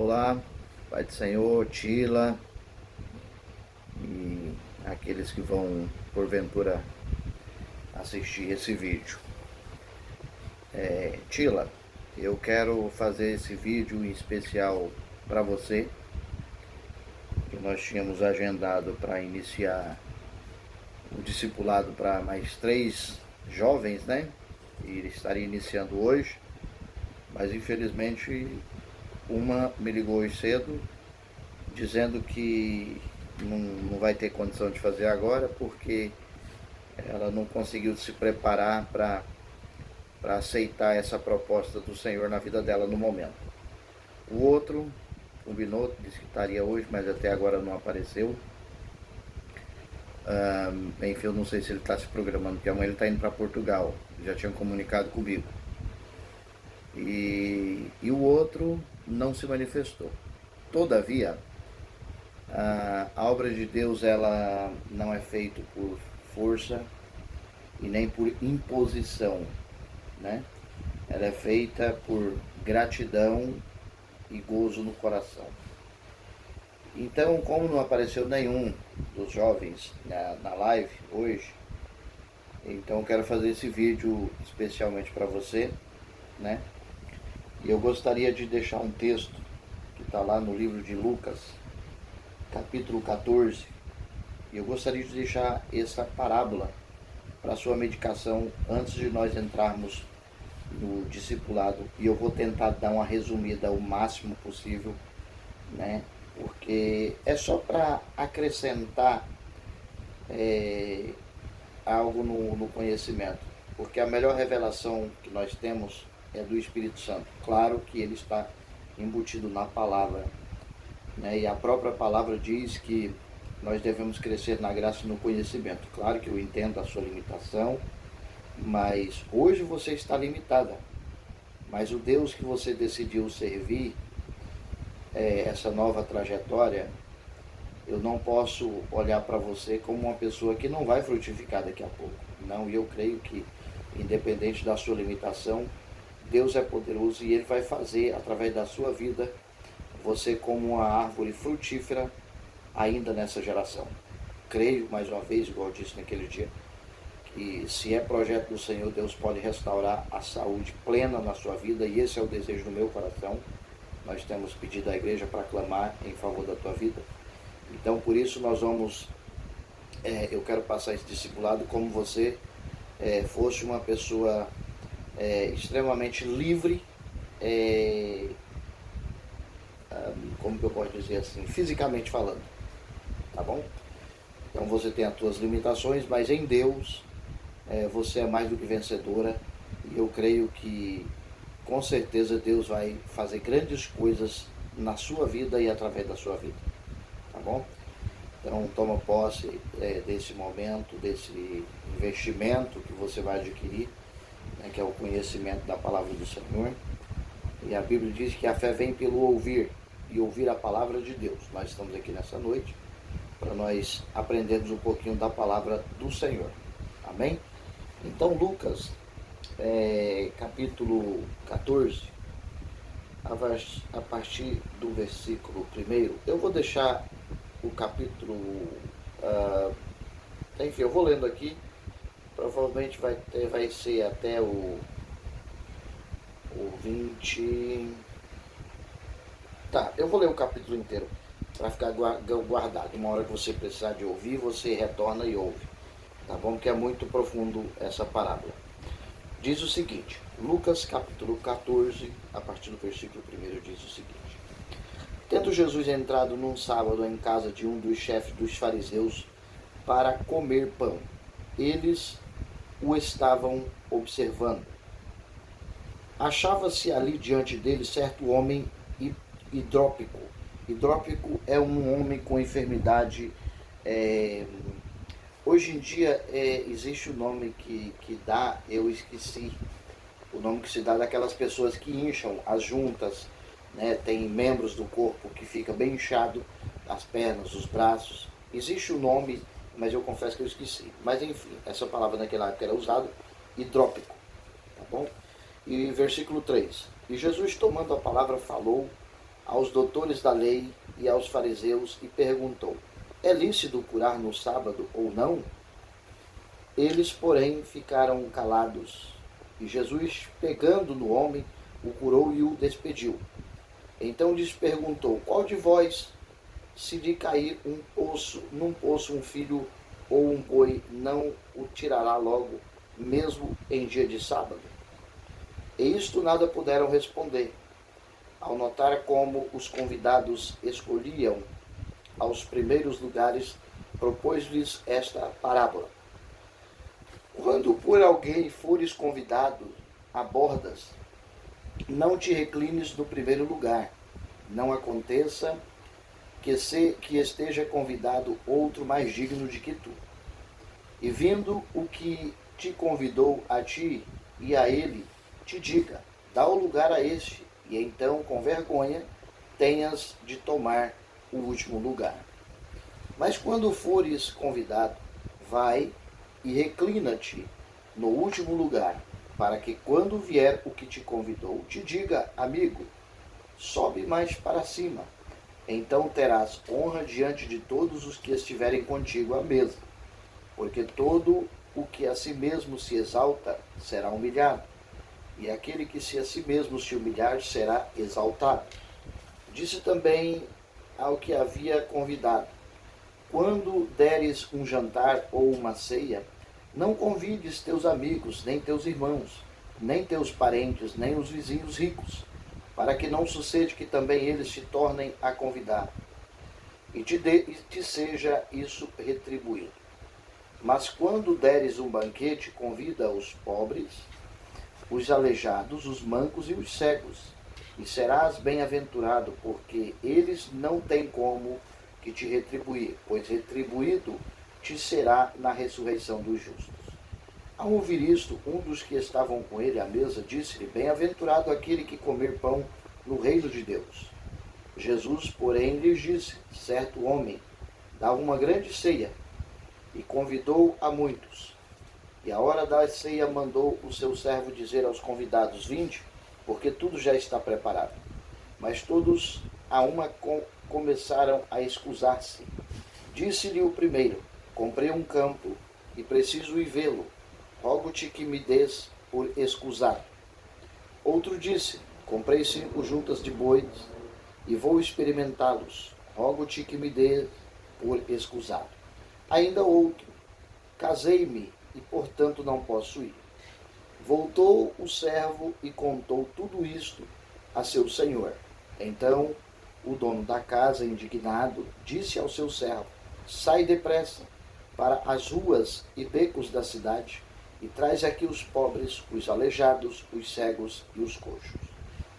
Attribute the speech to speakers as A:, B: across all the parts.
A: Olá, Pai do Senhor, Tila e aqueles que vão porventura assistir esse vídeo. Tila, eu quero fazer esse vídeo em especial para você, que nós tínhamos agendado para iniciar o discipulado para mais 3 jovens, né? E ele estaria iniciando hoje, mas infelizmente uma me ligou hoje cedo dizendo que não vai ter condição de fazer agora porque ela não conseguiu se preparar para aceitar essa proposta do Senhor na vida dela no momento. O outro combinou, disse que estaria hoje, mas até agora não apareceu. Enfim, eu não sei se ele está se programando, porque amanhã ele está indo para Portugal, já tinham comunicado comigo. E o outro não se manifestou. Todavia, a obra de Deus ela não é feita por força e nem por imposição, né? Ela é feita por gratidão e gozo no coração. Então, como não apareceu nenhum dos jovens na live hoje, então eu quero fazer esse vídeo especialmente para você, né? E eu gostaria de deixar um texto que está lá no livro de Lucas, capítulo 14. E eu gostaria de deixar essa parábola para sua medicação antes de nós entrarmos no discipulado. E eu vou tentar dar uma resumida o máximo possível, né? Porque é só para acrescentar algo no conhecimento. Porque a melhor revelação que nós temos é do Espírito Santo. Claro que ele está embutido na palavra, né? E a própria palavra diz que nós devemos crescer na graça e no conhecimento. Claro que eu entendo a sua limitação, mas hoje você está limitada. Mas o Deus que você decidiu servir, essa nova trajetória, eu não posso olhar para você como uma pessoa que não vai frutificar daqui a pouco. Não, e eu creio que, independente da sua limitação, Deus é poderoso e Ele vai fazer, através da sua vida, você como uma árvore frutífera ainda nessa geração. Creio, mais uma vez, igual eu disse naquele dia, que se é projeto do Senhor, Deus pode restaurar a saúde plena na sua vida, e esse é o desejo do meu coração. Nós temos pedido à igreja para clamar em favor da tua vida. Então, por isso, nós vamos, eu quero passar esse discipulado como você fosse uma pessoa extremamente livre, como que eu posso dizer assim, fisicamente falando, tá bom? Então você tem as suas limitações, mas em Deus você é mais do que vencedora, e eu creio que com certeza Deus vai fazer grandes coisas na sua vida e através da sua vida, tá bom? Então toma posse desse momento, desse investimento que você vai adquirir, né, que é o conhecimento da palavra do Senhor. E a Bíblia diz que a fé vem pelo ouvir, e ouvir a palavra de Deus. Nós estamos aqui nessa noite para nós aprendermos um pouquinho da palavra do Senhor. Amém? Então Lucas, capítulo 14, a partir do versículo 1, eu vou deixar o capítulo, enfim, eu vou lendo aqui, provavelmente vai ser até o 20. Tá, eu vou ler o capítulo inteiro para ficar guardado. Uma hora que você precisar de ouvir, você retorna e ouve, tá bom? Porque é muito profundo essa parábola. Diz o seguinte, Lucas capítulo 14, a partir do versículo 1, diz o seguinte: Tendo Jesus entrado num sábado em casa de um dos chefes dos fariseus para comer pão, eles o estavam observando. Achava-se ali diante dele certo homem hidrópico. Hidrópico é um homem com enfermidade. Hoje em dia existe o nome que dá, eu esqueci o nome que se dá daquelas pessoas que incham as juntas, né? Tem membros do corpo que fica bem inchado, as pernas, os braços. Existe o nome, mas eu confesso que eu esqueci. Mas enfim, essa palavra naquela época era usada, hidrópico, tá bom? E versículo 3. E Jesus, tomando a palavra, falou aos doutores da lei e aos fariseus e perguntou: é lícito curar no sábado ou não? Eles, porém, ficaram calados. E Jesus, pegando no homem, o curou e o despediu. Então lhes perguntou: qual de vós, se lhe cair num poço um filho ou um boi, não o tirará logo, mesmo em dia de sábado? E isto nada puderam responder. Ao notar como os convidados escolhiam aos primeiros lugares, propôs-lhes esta parábola: quando por alguém fores convidado a bordas, não te reclines no primeiro lugar. Não aconteça que esteja convidado outro mais digno de que tu. E vindo o que te convidou a ti e a ele, te diga: dá o lugar a este, e então, com vergonha, tenhas de tomar o último lugar. Mas quando fores convidado, vai e reclina-te no último lugar, para que quando vier o que te convidou, te diga: amigo, sobe mais para cima. Então terás honra diante de todos os que estiverem contigo à mesa. Porque todo o que a si mesmo se exalta será humilhado, e aquele que a si mesmo se humilhar será exaltado. Disse também ao que havia convidado: quando deres um jantar ou uma ceia, não convides teus amigos, nem teus irmãos, nem teus parentes, nem os vizinhos ricos, para que não suceda que também eles te tornem a convidar, e te seja isso retribuído. Mas quando deres um banquete, convida os pobres, os aleijados, os mancos e os cegos, e serás bem-aventurado, porque eles não têm como que te retribuir, pois retribuído te será na ressurreição dos justos. Ao ouvir isto, um dos que estavam com ele à mesa disse-lhe: bem-aventurado aquele que comer pão no reino de Deus. Jesus, porém, lhes disse: certo homem dava uma grande ceia e convidou a muitos. E à hora da ceia mandou o seu servo dizer aos convidados: vinde, porque tudo já está preparado. Mas todos a uma começaram a escusar-se. Disse-lhe o primeiro: comprei um campo e preciso ir vê-lo. Rogo-te que me des por escusado. Outro disse: comprei 5 juntas de bois e vou experimentá-los. Rogo-te que me dê por escusado. Ainda outro: casei-me e, portanto, não posso ir. Voltou o servo e contou tudo isto a seu senhor. Então o dono da casa, indignado, disse ao seu servo: sai depressa para as ruas e becos da cidade e traz aqui os pobres, os aleijados, os cegos e os coxos.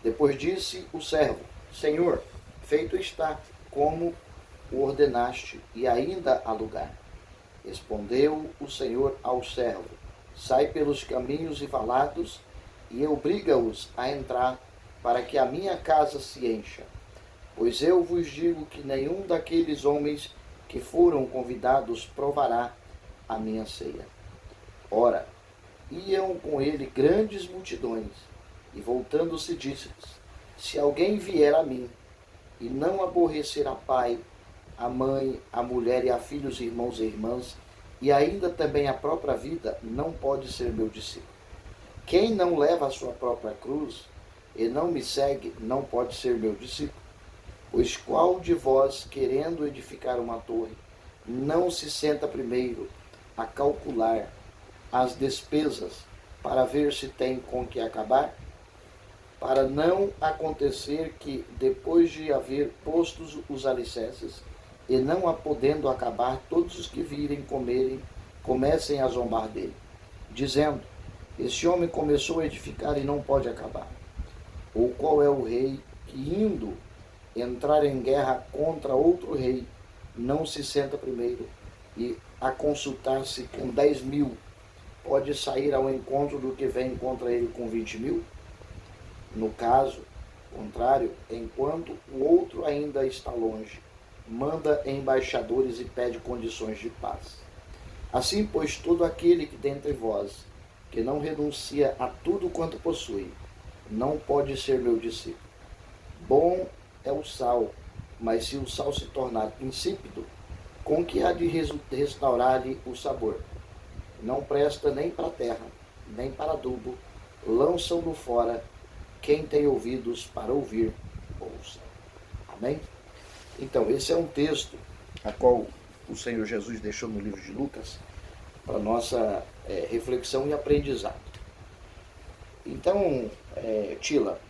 A: Depois disse o servo: Senhor, feito está, como o ordenaste, e ainda há lugar. Respondeu o Senhor ao servo: sai pelos caminhos e valados e obriga-os a entrar, para que a minha casa se encha. Pois eu vos digo que nenhum daqueles homens que foram convidados provará a minha ceia. Ora, iam com ele grandes multidões, e voltando-se disse-lhes: se alguém vier a mim, e não aborrecer a pai, a mãe, a mulher e a filhos, irmãos e irmãs, e ainda também a própria vida, não pode ser meu discípulo. Quem não leva a sua própria cruz e não me segue, não pode ser meu discípulo. Pois qual de vós, querendo edificar uma torre, não se senta primeiro a calcular as despesas para ver se tem com que acabar? Para não acontecer que, depois de haver postos os alicerces, e não a podendo acabar, todos os que virem comerem, comecem a zombar dele, dizendo: este homem começou a edificar e não pode acabar. Ou qual é o rei que, indo entrar em guerra contra outro rei, não se senta primeiro e, a consultar-se com 10.000, pode sair ao encontro do que vem contra ele com 20.000? No caso contrário, enquanto o outro ainda está longe, manda embaixadores e pede condições de paz. Assim, pois, todo aquele que dentre vós, que não renuncia a tudo quanto possui, não pode ser meu discípulo. Bom é o sal, mas se o sal se tornar insípido, com que há de restaurar-lhe o sabor? Não presta nem para a terra, nem para adubo, lançam-no fora. Quem tem ouvidos para ouvir, ouça. Amém? Então, esse é um texto a qual o Senhor Jesus deixou no livro de Lucas para nossa reflexão e aprendizado. Então, Tila,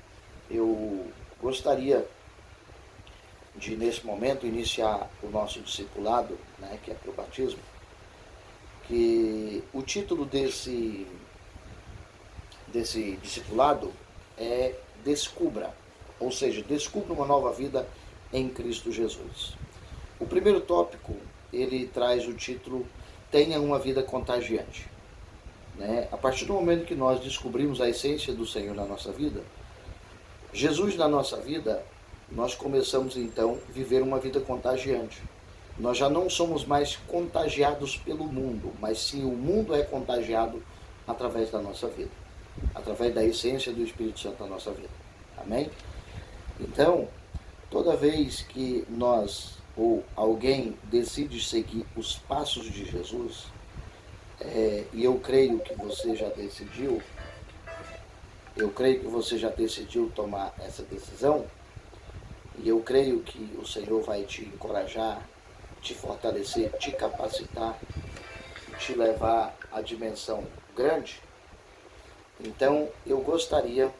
A: eu gostaria de, nesse momento, iniciar o nosso discipulado, né, que é para o batismo, que o título desse discipulado é Descubra, ou seja, descubra uma nova vida em Cristo Jesus. O primeiro tópico, ele traz o título Tenha uma vida contagiante. Né? A partir do momento que nós descobrimos a essência do Senhor na nossa vida, Jesus na nossa vida, nós começamos então a viver uma vida contagiante. Nós já não somos mais contagiados pelo mundo, mas sim o mundo é contagiado através da nossa vida, através da essência do Espírito Santo na nossa vida. Amém? Então, toda vez que nós ou alguém decide seguir os passos de Jesus, e eu creio que você já decidiu, tomar essa decisão, e eu creio que o Senhor vai te encorajar, te fortalecer, te capacitar, te levar à dimensão grande. Então, eu gostaria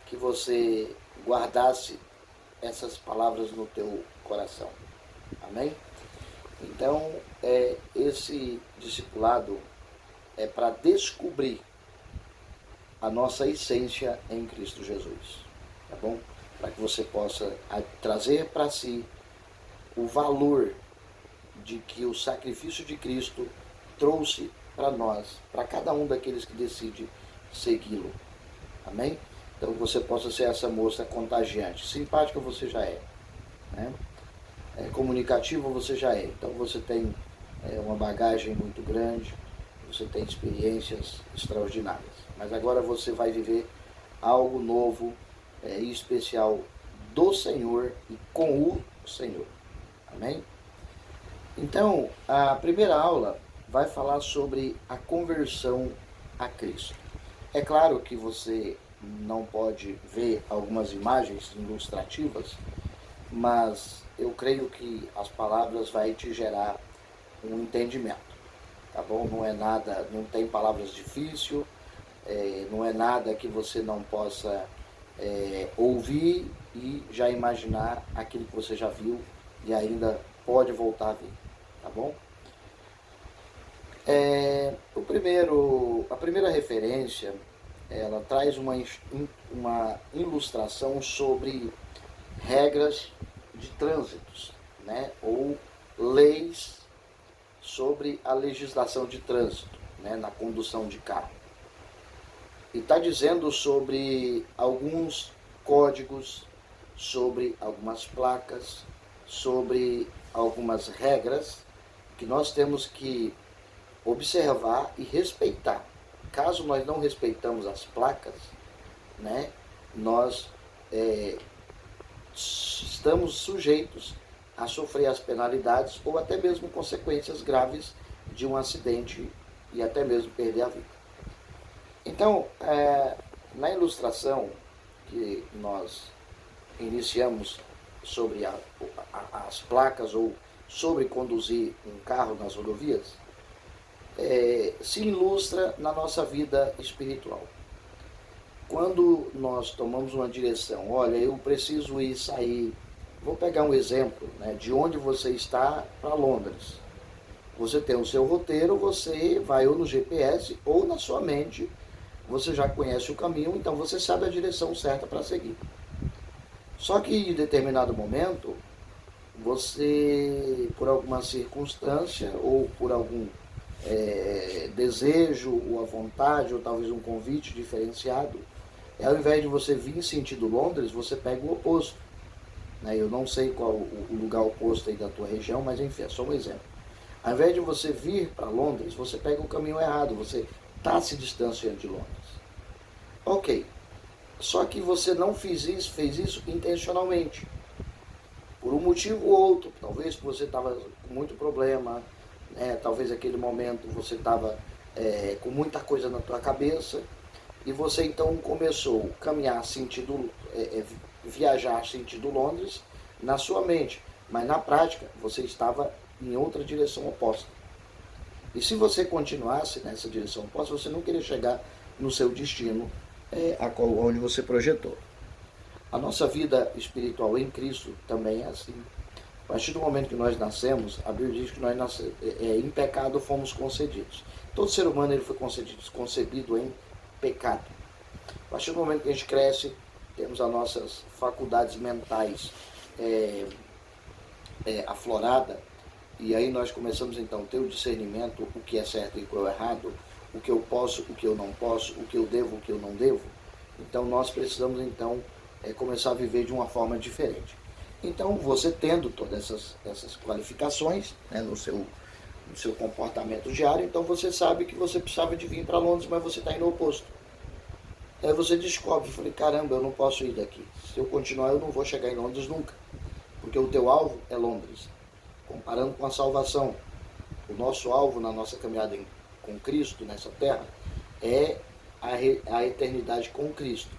A: que você guardasse essas palavras no teu coração. Amém? Então, esse discipulado é para descobrir a nossa essência em Cristo Jesus. Tá bom? Para que você possa trazer para si o valor de que o sacrifício de Cristo trouxe para nós, para cada um daqueles que decide segui-lo. Amém? Então você possa ser essa moça contagiante. Simpática você já é, né? Comunicativa você já é. Então você tem uma bagagem muito grande, você tem experiências extraordinárias. Mas agora você vai viver algo novo e especial do Senhor e com o Senhor. Amém? Então, a primeira aula vai falar sobre a conversão a Cristo. É claro que você não pode ver algumas imagens ilustrativas, mas eu creio que as palavras vão te gerar um entendimento, tá bom? Não é nada, não tem palavras difíceis, não é nada que você não possa ouvir e já imaginar aquilo que você já viu e ainda pode voltar a ver, tá bom? A primeira referência, ela traz uma ilustração sobre regras de trânsitos, né? Ou leis sobre a legislação de trânsito, né? Na condução de carro. E está dizendo sobre alguns códigos, sobre algumas placas, sobre algumas regras que nós temos que observar e respeitar. Caso nós não respeitamos as placas, né, nós estamos sujeitos a sofrer as penalidades ou até mesmo consequências graves de um acidente e até mesmo perder a vida. Então, na ilustração que nós iniciamos sobre as placas ou sobre conduzir um carro nas rodovias, se ilustra na nossa vida espiritual. Quando nós tomamos uma direção, olha, eu preciso ir sair, vou pegar um exemplo, né, de onde você está para Londres. Você tem o seu roteiro, você vai ou no GPS ou na sua mente, você já conhece o caminho, então você sabe a direção certa para seguir. Só que em determinado momento, você, por alguma circunstância ou por algum desejo ou a vontade ou talvez um convite diferenciado, ao invés de você vir em sentido Londres, você pega o oposto. Eu não sei qual o lugar oposto aí da tua região, mas enfim, é só um exemplo. Ao invés de você vir para Londres, você pega o caminho errado, você está se distanciando de Londres. Ok. Só que você não fez isso intencionalmente. Por um motivo ou outro, talvez você estava com muito problema, né? Talvez naquele momento você estava com muita coisa na tua cabeça, e você então começou a caminhar sentido, viajar sentido Londres na sua mente, mas na prática você estava em outra direção oposta. E se você continuasse nessa direção oposta, você não queria chegar no seu destino, onde você projetou. A nossa vida espiritual em Cristo também é assim. A partir do momento que nós nascemos, a Bíblia diz que nós em pecado fomos concedidos. Todo ser humano ele foi concebido em pecado. A partir do momento que a gente cresce, temos as nossas faculdades mentais afloradas, e aí nós começamos então a ter o discernimento, o que é certo e o que é errado, o que eu posso, o que eu não posso, o que eu devo, o que eu não devo. Então nós precisamos então começar a viver de uma forma diferente. Então você tendo todas essas qualificações, né, no seu comportamento diário, então você sabe que você precisava de vir para Londres, mas você está indo oposto. Aí você descobre, falei, caramba, eu não posso ir daqui. Se eu continuar, eu não vou chegar em Londres nunca. Porque o teu alvo é Londres. Comparando com a salvação, o nosso alvo na nossa caminhada com Cristo nessa terra é a eternidade com Cristo.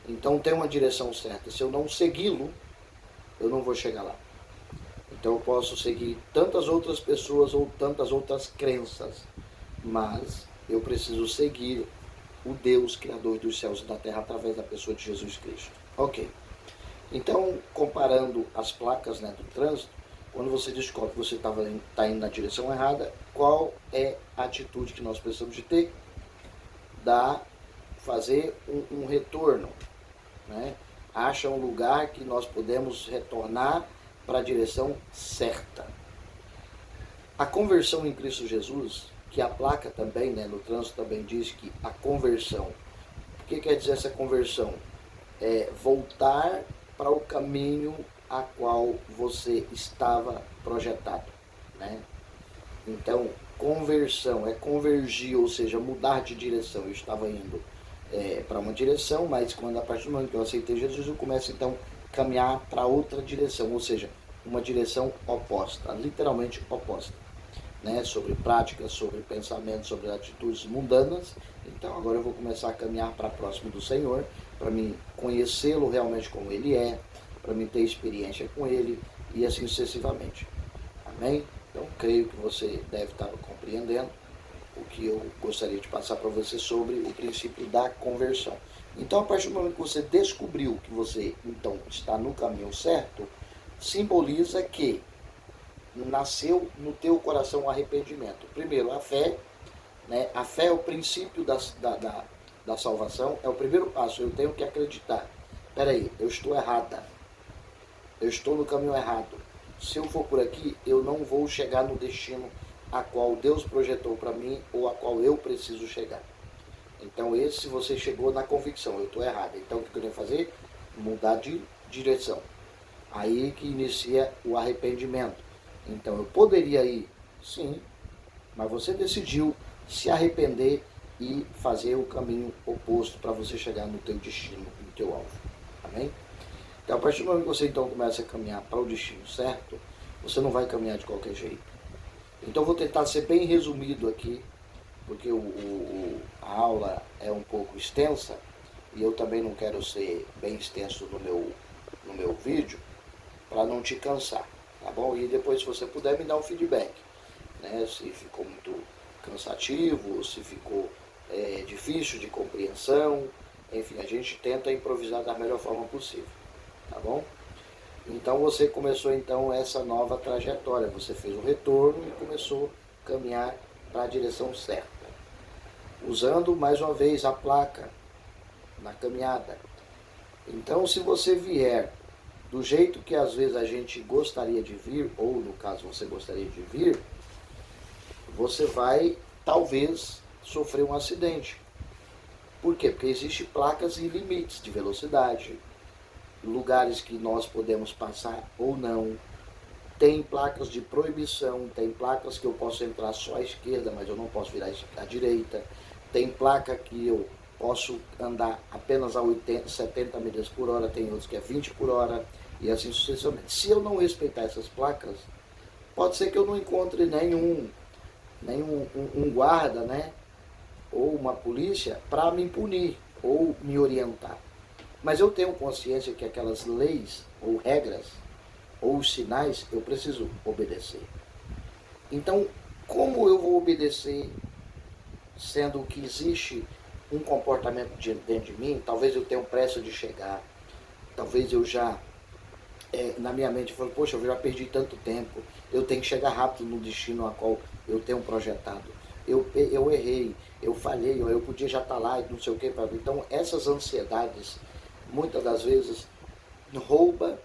A: Então tem uma direção certa. Se eu não segui-lo, eu não vou chegar lá. Então eu posso seguir tantas outras pessoas ou tantas outras crenças, mas eu preciso seguir o Deus Criador dos céus e da terra através da pessoa de Jesus Cristo. Ok. Então, comparando as placas, né, do trânsito, quando você descobre que você está indo na direção errada, qual é a atitude que nós precisamos de ter? Fazer um retorno, né? Acha um lugar que nós podemos retornar para a direção certa. A conversão em Cristo Jesus, que a placa também, né, no trânsito também diz que a conversão, o que quer dizer essa conversão? É voltar para o caminho a qual você estava projetado, né? Então, conversão é convergir, ou seja, mudar de direção. Eu estava indo para uma direção, mas quando a partir do momento que eu aceitei Jesus, eu começo então a caminhar para outra direção, ou seja, uma direção oposta, literalmente oposta, né? Sobre práticas, sobre pensamentos, sobre atitudes mundanas. Então agora eu vou começar a caminhar para próximo do Senhor, para mim conhecê-lo realmente como Ele é, para mim ter experiência com Ele e assim sucessivamente. Amém? Então creio que você deve estar compreendendo o que eu gostaria de passar para você sobre o princípio da conversão. Então, a partir do momento que você descobriu que você então está no caminho certo, simboliza que nasceu no teu coração o arrependimento. Primeiro, a fé, né? A fé é o princípio da salvação, é o primeiro passo. Eu tenho que acreditar. Peraí, eu estou errada. Eu estou no caminho errado. Se eu for por aqui, eu não vou chegar no destino a qual Deus projetou para mim ou a qual eu preciso chegar. Então, se você chegou na convicção, eu estou errado. Então, o que eu tenho que fazer? Mudar de direção. Aí que inicia o arrependimento. Então, eu poderia ir, sim, mas você decidiu se arrepender e fazer o caminho oposto para você chegar no teu destino, no teu alvo. Amém? Então, a partir do momento que você então começa a caminhar para o destino certo, você não vai caminhar de qualquer jeito. Então, eu vou tentar ser bem resumido aqui, porque a aula é um pouco extensa e eu também não quero ser bem extenso no meu vídeo para não te cansar, tá bom? E depois, se você puder, me dar um feedback, né? Se ficou muito cansativo, se ficou difícil de compreensão, enfim, a gente tenta improvisar da melhor forma possível, tá bom? Então você começou então essa nova trajetória, você fez o retorno e começou a caminhar para a direção certa, usando mais uma vez a placa na caminhada. Então, se você vier do jeito que às vezes a gente gostaria de vir, ou no caso você gostaria de vir, você vai talvez sofrer um acidente. Por quê? Porque existem placas e limites de velocidade, lugares que nós podemos passar ou não. Tem placas de proibição, tem placas que eu posso entrar só à esquerda, mas eu não posso virar à direita. Tem placa que eu posso andar apenas a 80, 70 milhas por hora, tem outros que é 20 por hora, e assim sucessivamente. Se eu não respeitar essas placas, pode ser que eu não encontre nenhum um guarda, né, ou uma polícia para me punir ou me orientar. Mas eu tenho consciência que aquelas leis ou regras ou sinais eu preciso obedecer. Então, como eu vou obedecer, sendo que existe um comportamento dentro de mim? Talvez eu tenha pressa de chegar, talvez eu já, na minha mente, eu falo, poxa, eu já perdi tanto tempo, eu tenho que chegar rápido no destino a qual eu tenho projetado. Eu errei, eu falhei, eu podia já estar lá e não sei o que. Então, essas ansiedades, muitas das vezes, rouba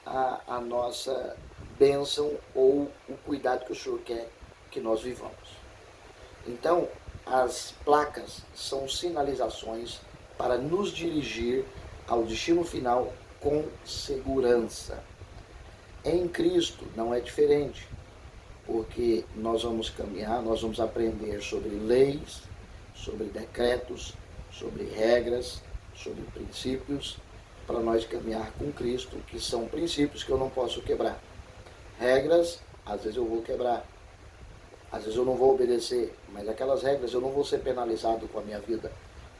A: a nossa bênção ou o cuidado que o Senhor quer que nós vivamos. Então, as placas são sinalizações para nos dirigir ao destino final com segurança. Em Cristo não é diferente, porque nós vamos caminhar, nós vamos aprender sobre leis, sobre decretos, sobre regras, sobre princípios, para nós caminhar com Cristo, que são princípios que eu não posso quebrar. Regras, às vezes eu vou quebrar, às vezes eu não vou obedecer, mas aquelas regras eu não vou ser penalizado com a minha vida,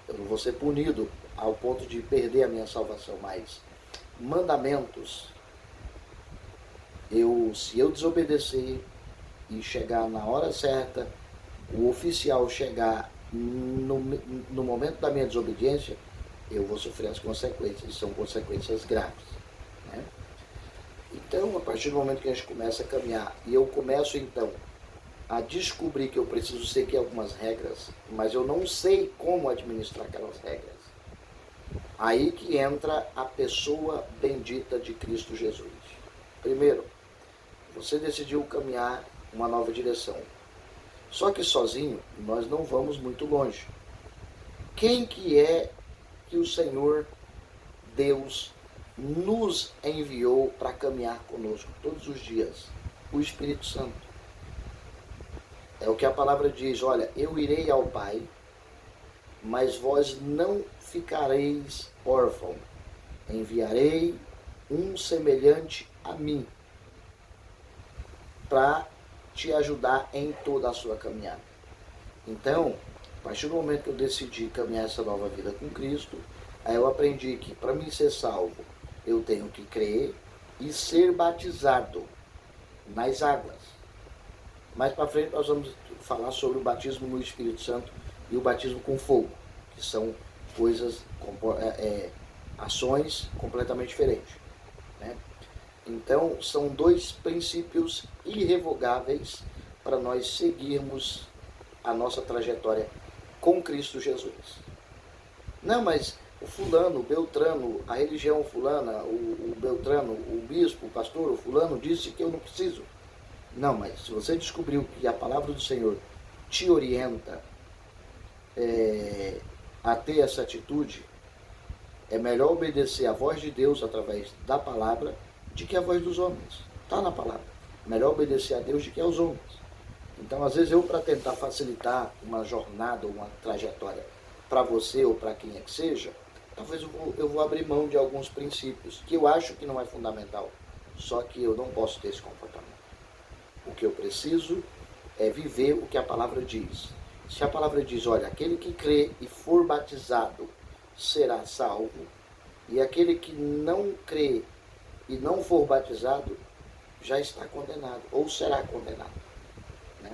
A: eu não vou ser punido ao ponto de perder a minha salvação. Mas mandamentos, se eu desobedecer e chegar na hora certa, o oficial chegar no momento da minha desobediência, eu vou sofrer as consequências, e são consequências graves, né? Então, a partir do momento que a gente começa a caminhar, e eu começo então a descobrir que eu preciso seguir algumas regras, mas eu não sei como administrar aquelas regras, aí que entra a pessoa bendita de Cristo Jesus. Primeiro, você decidiu caminhar uma nova direção. Só que sozinho nós não vamos muito longe. Quem que é que o Senhor Deus nos enviou para caminhar conosco todos os dias? O Espírito Santo. É o que a palavra diz: olha, eu irei ao Pai, mas vós não ficareis órfãos. Enviarei um semelhante a mim para te ajudar em toda a sua caminhada. Então, a partir do momento que eu decidi caminhar essa nova vida com Cristo, aí eu aprendi que para mim ser salvo, eu tenho que crer e ser batizado nas águas. Mais para frente nós vamos falar sobre o batismo no Espírito Santo e o batismo com fogo, que são coisas, ações completamente diferentes, né? Então, são dois princípios irrevogáveis para nós seguirmos a nossa trajetória com Cristo Jesus. Não, mas o fulano, o beltrano, a religião fulana, o beltrano, o bispo, o pastor, o fulano disse que eu não preciso. Não, mas se você descobriu que a palavra do Senhor te orienta a ter essa atitude, é melhor obedecer a voz de Deus através da palavra de que a voz dos homens. Está na palavra. Melhor obedecer a Deus do que aos homens. Então, às vezes, eu, para tentar facilitar uma jornada, uma trajetória para você ou para quem é que seja, talvez eu vou abrir mão de alguns princípios que eu acho que não é fundamental. Só que eu não posso ter esse comportamento. O que eu preciso é viver o que a palavra diz. Se a palavra diz, olha, aquele que crê e for batizado será salvo, e aquele que não crê e não for batizado já está condenado, ou será condenado, né?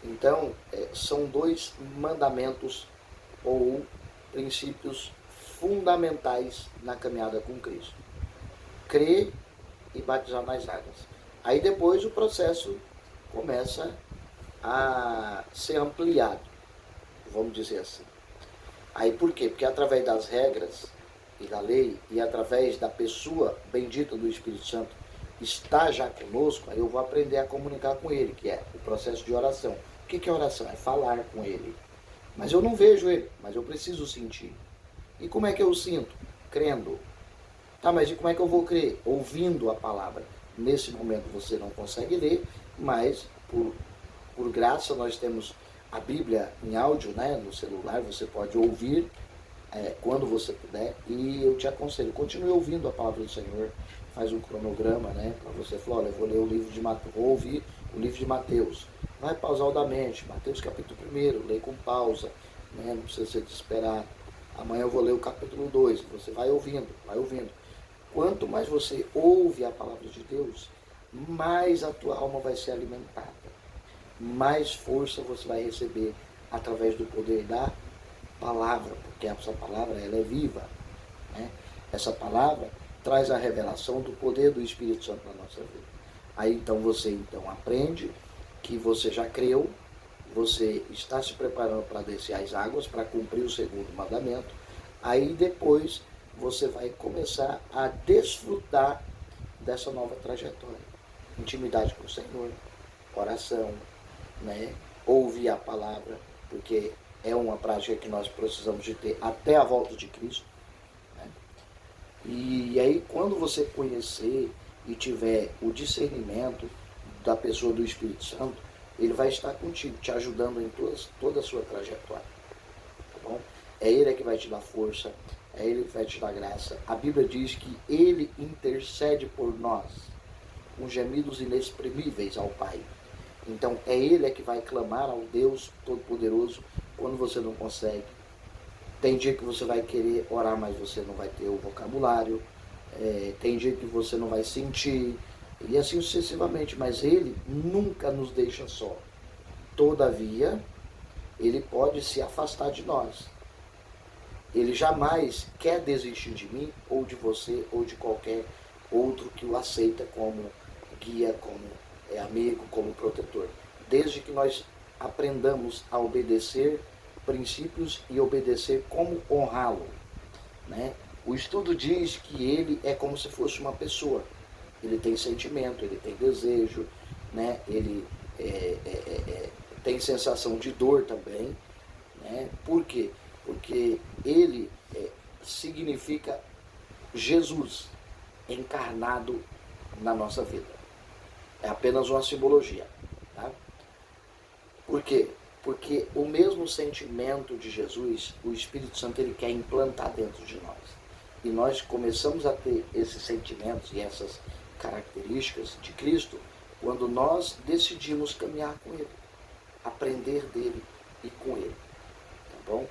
A: Então, são dois mandamentos ou princípios fundamentais na caminhada com Cristo: crer e batizar nas águas. Aí depois o processo começa a ser ampliado, vamos dizer assim. Aí por quê? Porque através das regras e da lei, e através da pessoa bendita do Espírito Santo está já conosco, aí eu vou aprender a comunicar com ele, que é o processo de oração. O que é oração? É falar com ele. Mas eu não vejo ele, mas eu preciso sentir. E como é que eu sinto? Crendo. Tá, mas e como é que eu vou crer? Ouvindo a palavra. Nesse momento você não consegue ler, mas por graça nós temos a Bíblia em áudio, né, no celular, você pode ouvir quando você puder, e eu te aconselho, continue ouvindo a palavra do Senhor, faz um cronograma, né, para você falar, olha, eu vou ler o livro de Mateus, vou ouvir o livro de Mateus, vai pausadamente, Mateus capítulo 1, lê com pausa, né, não precisa ser desesperado, amanhã eu vou ler o capítulo 2, você vai ouvindo, vai ouvindo. Quanto mais você ouve a palavra de Deus, mais a tua alma vai ser alimentada, mais força você vai receber através do poder da palavra, porque essa palavra ela é viva, né? Essa palavra traz a revelação do poder do Espírito Santo na nossa vida. Aí então você aprende que você já creu, você está se preparando para descer as águas, para cumprir o segundo mandamento, aí depois você vai começar a desfrutar dessa nova trajetória. Intimidade com o Senhor, oração, né? Ouvir a palavra, porque é uma prática que nós precisamos de ter até a volta de Cristo. Né? E aí quando você conhecer e tiver o discernimento da pessoa do Espírito Santo, ele vai estar contigo, te ajudando em toda a sua trajetória. Tá bom? É ele que vai te dar força, é ele que vai te dar graça. A Bíblia diz que ele intercede por nós, com gemidos inexprimíveis ao Pai. Então é ele que vai clamar ao Deus Todo-Poderoso quando você não consegue. Tem dia que você vai querer orar, mas você não vai ter o vocabulário. Tem dia que você não vai sentir. E assim sucessivamente. Mas ele nunca nos deixa só. Todavia, ele pode se afastar de nós. Ele jamais quer desistir de mim, ou de você, ou de qualquer outro que o aceita como guia, como amigo, como protetor. Desde que nós aprendamos a obedecer princípios e obedecer como honrá-lo. Né? O estudo diz que ele é como se fosse uma pessoa. Ele tem sentimento, ele tem desejo, né? Ele tem sensação de dor também. Né? Por quê? Porque ele significa Jesus encarnado na nossa vida. É apenas uma simbologia. Tá? Por quê? Porque o mesmo sentimento de Jesus, o Espírito Santo ele quer implantar dentro de nós. E nós começamos a ter esses sentimentos e essas características de Cristo quando nós decidimos caminhar com Ele, aprender dele e com Ele. Tá bom?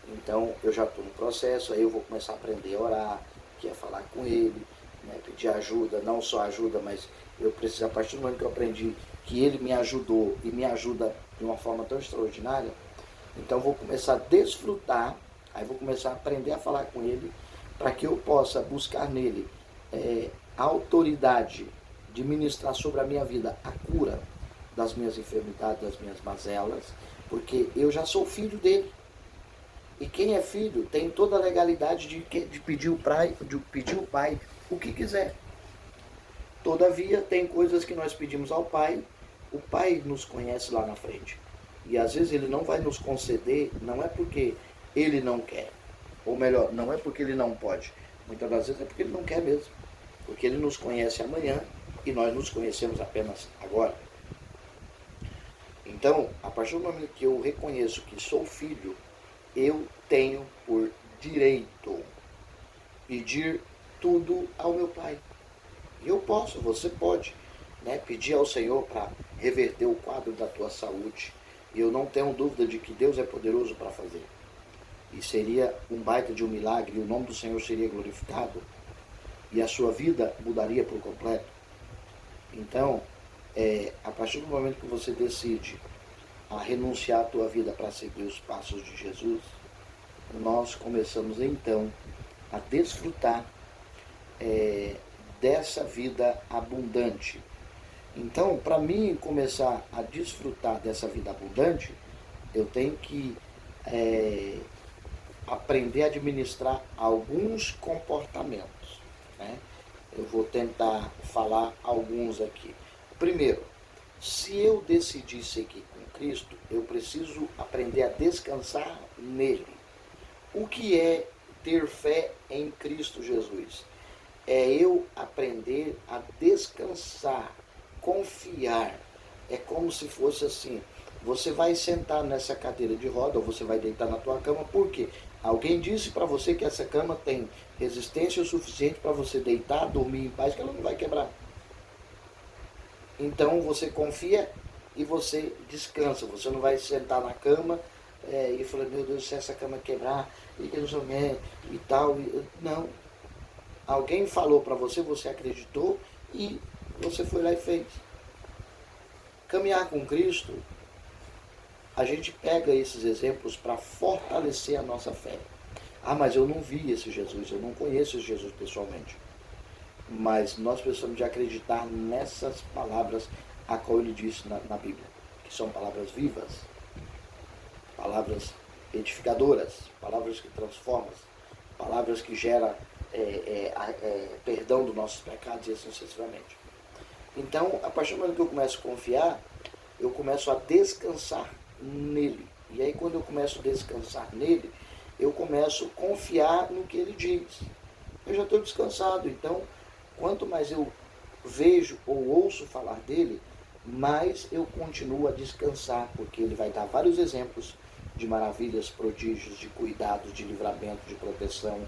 A: Então eu já estou no processo, aí eu vou começar a aprender a orar, que é falar com Ele, né, pedir ajuda, não só ajuda, mas eu preciso, a partir do momento que eu aprendi que Ele me ajudou e me ajuda de uma forma tão extraordinária, então vou começar a desfrutar, aí vou começar a aprender a falar com Ele, para que eu possa buscar nele a autoridade de ministrar sobre a minha vida a cura das minhas enfermidades, das minhas mazelas, porque eu já sou filho dele. E quem é filho tem toda a legalidade de pedir ao pai o que quiser. Todavia, tem coisas que nós pedimos ao pai, o pai nos conhece lá na frente. E às vezes ele não vai nos conceder, não é porque ele não quer. Ou melhor, não é porque ele não pode. Muitas das vezes é porque ele não quer mesmo. Porque ele nos conhece amanhã e nós nos conhecemos apenas agora. Então, a partir do momento que eu reconheço que sou filho, eu tenho por direito pedir tudo ao meu pai. Eu posso, você pode, né, pedir ao Senhor para reverter o quadro da tua saúde. E eu não tenho dúvida de que Deus é poderoso para fazer. E seria um baita de um milagre, e o nome do Senhor seria glorificado, e a sua vida mudaria por completo. Então, a partir do momento que você decide a renunciar a tua vida para seguir os passos de Jesus, nós começamos então a desfrutar dessa vida abundante. Então, para mim começar a desfrutar dessa vida abundante, eu tenho que aprender a administrar alguns comportamentos. Né? Eu vou tentar falar alguns aqui. Primeiro, se eu decidir seguir com Cristo, eu preciso aprender a descansar nele. O que é ter fé em Cristo Jesus? É eu aprender a descansar, confiar. É como se fosse assim, você vai sentar nessa cadeira de roda ou você vai deitar na tua cama, por quê? Alguém disse para você que essa cama tem resistência o suficiente para você deitar, dormir em paz, que ela não vai quebrar. Então você confia e você descansa. Você não vai sentar na cama e falar, meu Deus, se essa cama quebrar, e que não sei o que, e tal. Não. Alguém falou para você, você acreditou e você foi lá e fez. Caminhar com Cristo, a gente pega esses exemplos para fortalecer a nossa fé. Ah, mas eu não vi esse Jesus, eu não conheço esse Jesus pessoalmente. Mas nós precisamos de acreditar nessas palavras a qual ele disse na Bíblia, que são palavras vivas, palavras edificadoras, palavras que transformam, palavras que geram perdão dos nossos pecados e assim sucessivamente. Então, a partir do momento que eu começo a confiar, eu começo a descansar nele. E aí, quando eu começo a descansar nele, eu começo a confiar no que ele diz. Eu já estou descansado, então, quanto mais eu vejo ou ouço falar dele, mais eu continuo a descansar, porque ele vai dar vários exemplos de maravilhas, prodígios, de cuidados, de livramento, de proteção,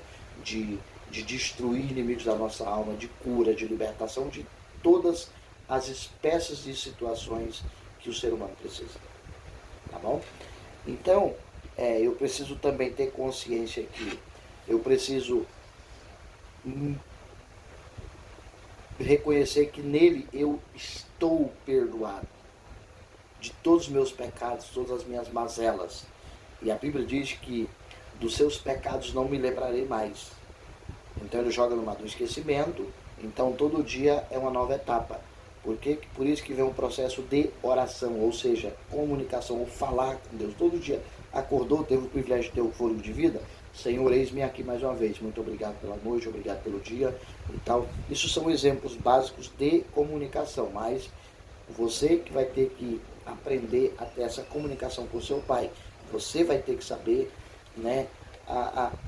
A: de destruir inimigos da nossa alma, de cura, de libertação, de todas as espécies de situações que o ser humano precisa. Tá bom? Então, eu preciso também ter consciência que eu preciso reconhecer que nele eu estou perdoado de todos os meus pecados, todas as minhas mazelas. E a Bíblia diz que dos seus pecados não me lembrarei mais. Então ele joga no mar do esquecimento. Então todo dia é uma nova etapa. Por isso que vem um processo de oração, ou seja, comunicação, ou falar com Deus. Todo dia acordou, teve o privilégio de ter o fôlego de vida. Senhor, eis-me aqui mais uma vez. Muito obrigado pela noite, obrigado pelo dia e tal. Isso são exemplos básicos de comunicação, mas você que vai ter que aprender a ter essa comunicação com o seu pai. Você vai ter que saber, né,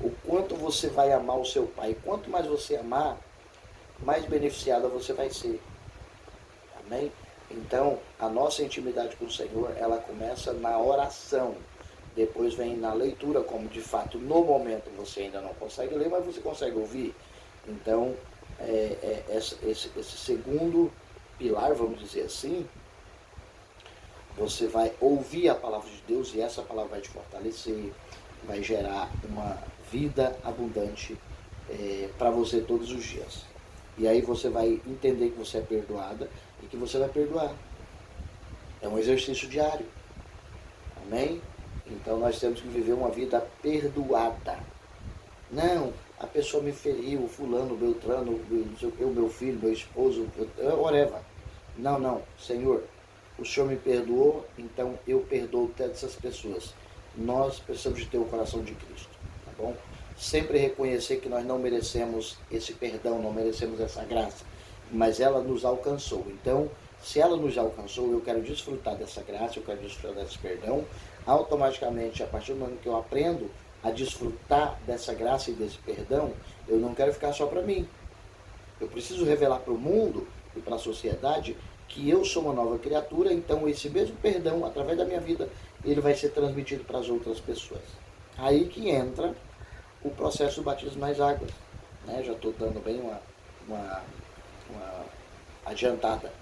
A: o quanto você vai amar o seu pai. Quanto mais você amar, mais beneficiada você vai ser. Amém? Então, a nossa intimidade com o Senhor, ela começa na oração. Depois vem na leitura, como de fato no momento você ainda não consegue ler, mas você consegue ouvir. Então, esse segundo pilar, vamos dizer assim, você vai ouvir a palavra de Deus e essa palavra vai te fortalecer, vai gerar uma vida abundante para você todos os dias. E aí você vai entender que você é perdoada e que você vai perdoar. É um exercício diário. Amém? Então nós temos que viver uma vida perdoada. Não, a pessoa me feriu, o fulano, o Beltrano, o meu filho, meu esposo, whatever. Não, Senhor, o Senhor me perdoou, então eu perdoo todas essas pessoas. Nós precisamos de ter o coração de Cristo, tá bom? Sempre reconhecer que nós não merecemos esse perdão, não merecemos essa graça, mas ela nos alcançou. Então, se ela nos alcançou, eu quero desfrutar dessa graça, eu quero desfrutar desse perdão. Automaticamente, a partir do momento que eu aprendo a desfrutar dessa graça e desse perdão, eu não quero ficar só para mim. Eu preciso revelar para o mundo e para a sociedade que eu sou uma nova criatura, então esse mesmo perdão, através da minha vida, ele vai ser transmitido para as outras pessoas. Aí que entra o processo do batismo nas águas. Né? Já estou dando bem uma adiantada.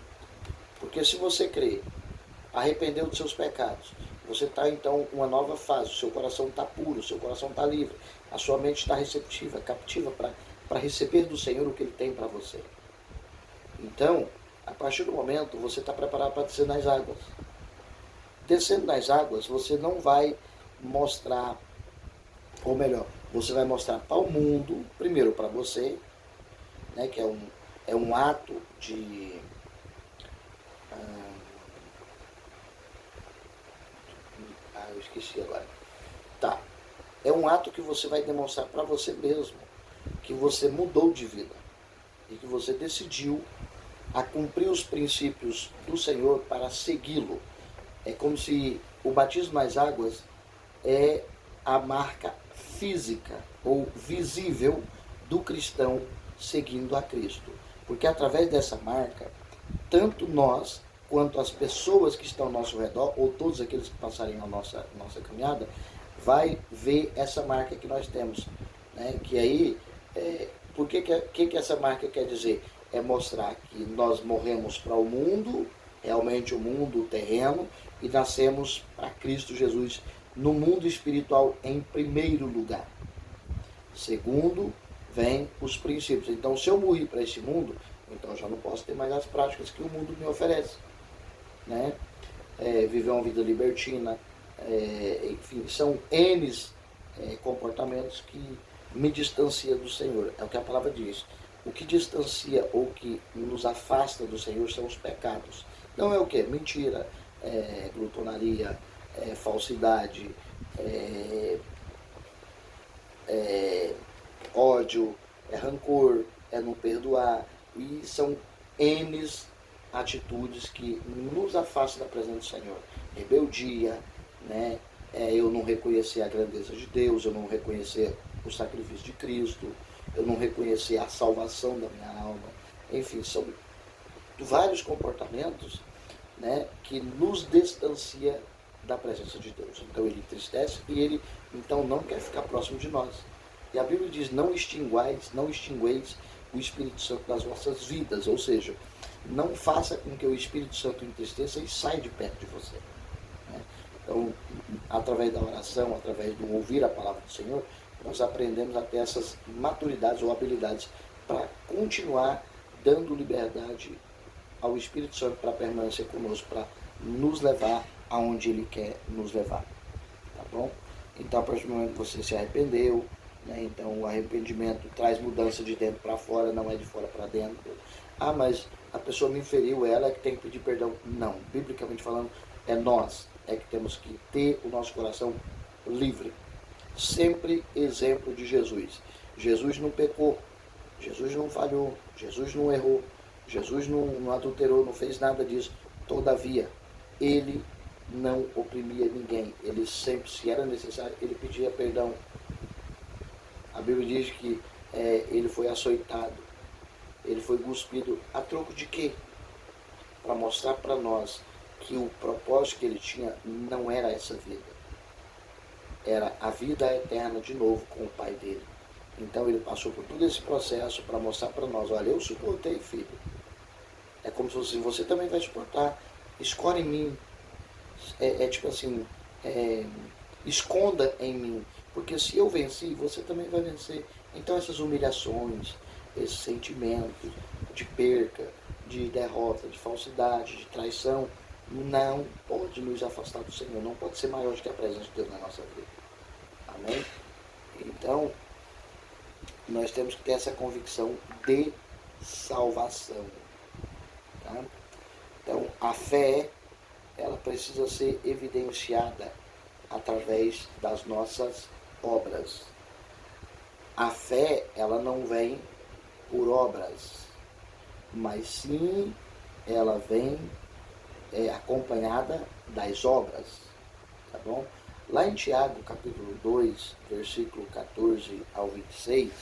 A: Porque se você crer, arrependeu dos seus pecados, você está então uma nova fase, o seu coração está puro, o seu coração está livre, a sua mente está receptiva, captiva para receber do Senhor o que Ele tem para você. Então, a partir do momento, você está preparado para descer nas águas. Descendo nas águas, você não vai mostrar, ou melhor, você vai mostrar para o mundo, primeiro para você, né, que é um ato de... eu esqueci agora. Tá. É um ato que você vai demonstrar para você mesmo que você mudou de vida e que você decidiu a cumprir os princípios do Senhor para segui-lo. É como se o batismo nas águas é a marca física ou visível do cristão seguindo a Cristo. Porque através dessa marca, tanto nós quanto as pessoas que estão ao nosso redor, ou todos aqueles que passarem a nossa caminhada, vai ver essa marca que nós temos. Né? Que aí, por que essa marca quer dizer? É mostrar que nós morremos para o mundo, realmente o mundo, o terreno, e nascemos para Cristo Jesus no mundo espiritual em primeiro lugar. Segundo, vem os princípios. Então, se eu morri para esse mundo, então eu já não posso ter mais as práticas que o mundo me oferece. Né? Viver uma vida libertina, enfim, são N comportamentos que me distancia do Senhor. É o que a palavra diz. O que distancia ou que nos afasta do Senhor são os pecados. Não é o que? Mentira, glutonaria, falsidade, ódio, rancor, não perdoar. E são N atitudes que nos afastam da presença do Senhor. Rebeldia, né? Eu não reconhecer a grandeza de Deus, eu não reconhecer o sacrifício de Cristo, eu não reconhecer a salvação da minha alma. Enfim, são vários comportamentos, né, que nos distancia da presença de Deus. Então ele entristece e ele então não quer ficar próximo de nós. E a Bíblia diz, não extingueis o Espírito Santo das vossas vidas, ou seja, não faça com que o Espírito Santo entristeça e saia de perto de você. Né? Então, através da oração, através do ouvir a palavra do Senhor, nós aprendemos a ter essas maturidades ou habilidades para continuar dando liberdade ao Espírito Santo para permanecer conosco, para nos levar aonde Ele quer nos levar. Tá bom? Então, a partir do momento que você se arrependeu, né, então o arrependimento traz mudança de dentro para fora, não é de fora para dentro. Ah, mas a pessoa me feriu, ela é que tem que pedir perdão. Não, biblicamente falando, é nós que temos que ter o nosso coração livre. Sempre exemplo de Jesus. Jesus não pecou, Jesus não falhou, Jesus não errou, Jesus não adulterou, não fez nada disso. Todavia, ele não oprimia ninguém. Ele sempre, se era necessário, ele pedia perdão. A Bíblia diz que ele foi açoitado, ele foi cuspido. A troco de quê? Para mostrar para nós que o propósito que ele tinha não era essa vida. Era a vida eterna de novo com o Pai dele. Então ele passou por todo esse processo para mostrar para nós, olha, eu suportei, filho. É como se fosse, você também vai suportar. Escolhe em mim. Tipo assim, esconda em mim. Porque se eu venci, você também vai vencer. Então essas humilhações, esses sentimentos de perca, de derrota, de falsidade, de traição, não pode nos afastar do Senhor. Não pode ser maior do que a presença de Deus na nossa vida. Amém? Então, nós temos que ter essa convicção de salvação. Tá? Então, a fé, ela precisa ser evidenciada através das nossas obras. A fé, ela não vem por obras, mas sim ela vem acompanhada das obras. Tá bom? Lá em Tiago, capítulo 2, versículo 14 ao 26,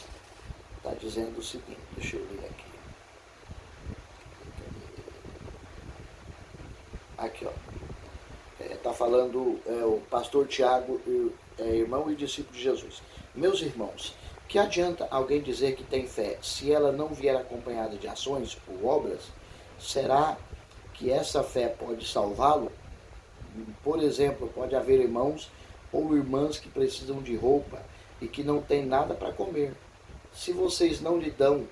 A: está dizendo o seguinte, deixa eu ler aqui. Aqui, ó. Está falando o pastor Tiago, irmão e discípulo de Jesus. Meus irmãos, que adianta alguém dizer que tem fé se ela não vier acompanhada de ações ou obras? Será que essa fé pode salvá-lo? Por exemplo, pode haver irmãos ou irmãs que precisam de roupa e que não têm nada para comer. Se vocês não lhe dão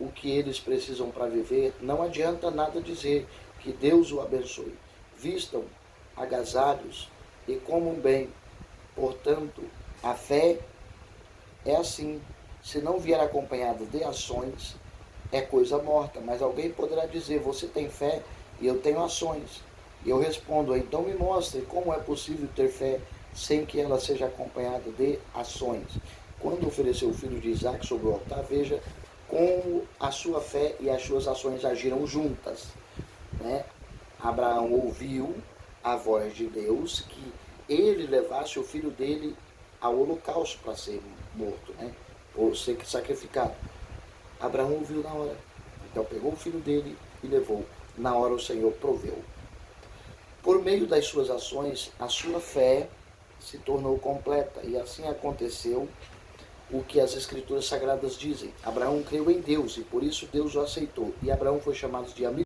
A: o que eles precisam para viver, não adianta nada dizer que Deus o abençoe. Vistam agasalhos e comam bem. Portanto, a fé é assim. Se não vier acompanhada de ações, é coisa morta. Mas alguém poderá dizer, você tem fé e eu tenho ações. E eu respondo, então me mostre como é possível ter fé sem que ela seja acompanhada de ações. Quando ofereceu o filho de Isaac sobre o altar, veja como a sua fé e as suas ações agiram juntas. Né? Abraão ouviu a voz de Deus que ele levasse o filho dele ao holocausto para ser morto, né? Ou ser sacrificado. Abraão ouviu na hora. Então pegou o filho dele e levou. na hora o Senhor proveu. Por meio das suas ações, a sua fé se tornou completa, e assim aconteceu o que as Escrituras Sagradas dizem. Abraão creu em Deus, e por isso Deus o aceitou, e Abraão foi chamado de amigo